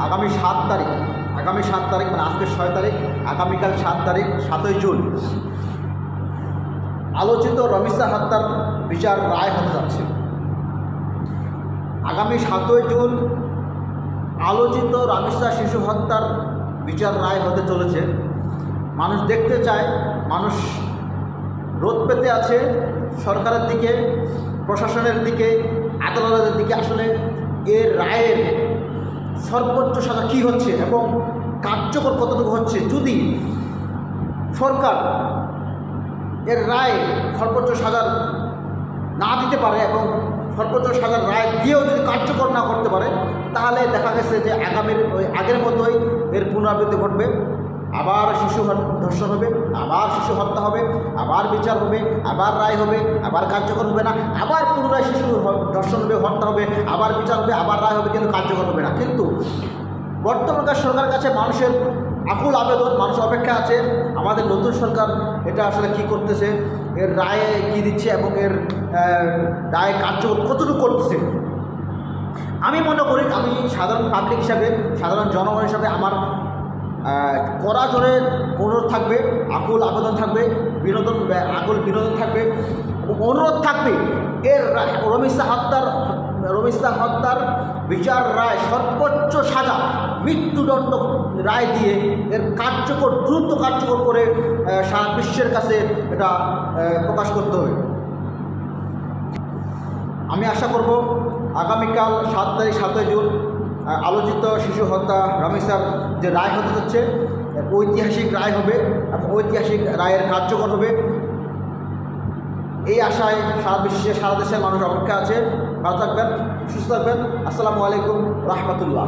আগামী 7 তারিখ মানে আজকে 6 তারিখ, আগামীকাল 7 তারিখ 7ই জুন আলোচিত রমিসা হত্যার বিচার রায় হতে যাচ্ছে। আগামী 7ই জুন আলোচিত রমিসা শিশু হত্যার বিচার রায় হতে চলেছে। মানুষ দেখতে চায়, মানুষ রোদ পেতে আছে সরকারের দিকে, প্রশাসনের দিকে, আদালতের দিকে। আসলে এর রায়ের সর্বোচ্চ সাজা কী হচ্ছে এবং কার্যকর কতটুকু হচ্ছে। যদি সরকার এর রায় সর্বোচ্চ সাজা না দিতে পারে এবং সর্বোচ্চ সাজার রায় দিয়েও যদি কার্যকর না করতে পারে, তাহলে দেখা গেছে যে আগের মতোই এর পুনরাবৃত্তি ঘটবে। আবার শিশু ধর্ষণ হবে, আবার শিশু হত্যা হবে, আবার বিচার হবে, আবার রায় হবে, আবার কার্যকর হবে না, আবার পুনরায় শিশু ধর্ষণ হবে, হত্যা হবে, আবার বিচার হবে, আবার রায় হবে, কিন্তু কার্যকর হবে না। কিন্তু বর্তমানকার সরকারের কাছে মানুষের আকুল আবেদন, মানুষ অপেক্ষা আছে আমাদের নতুন সরকার এটা আসলে কি করতেছে, এর রায়ে কী দিচ্ছে এবং এর রায় কার্যকর কতটুকু করতেছে। আমি মনে করি, আমি সাধারণ পাবলিক হিসাবে, সাধারণ জনগণ হিসাবে আমার কড়া জোরে অনুরোধ থাকবে, আকুল আবেদন থাকবে, আকুল বিনোদন থাকবে এবং অনুরোধ থাকবে এর রমিসা হত্যার বিচার রায় সর্বোচ্চ সাজা মৃত্যুদণ্ড রায় দিয়ে এর দ্রুত কার্যকর করে সারা বিশ্বের কাছে এটা প্রকাশ করতে হবে। আমি আশা করব আগামীকাল 7 তারিখ 7ই জুন আলোচিত শিশু হত্যা রমিসার যে রায় হতে যাচ্ছে, ঐতিহাসিক রায় হবে এবং ঐতিহাসিক রায়ের কার্যকর হবে। এই আশায় সারা দেশের মানুষ অপেক্ষা আছে। ভালো থাকবেন, সুস্থ থাকবেন। আসসালামু আলাইকুম রহমতুল্লাহ।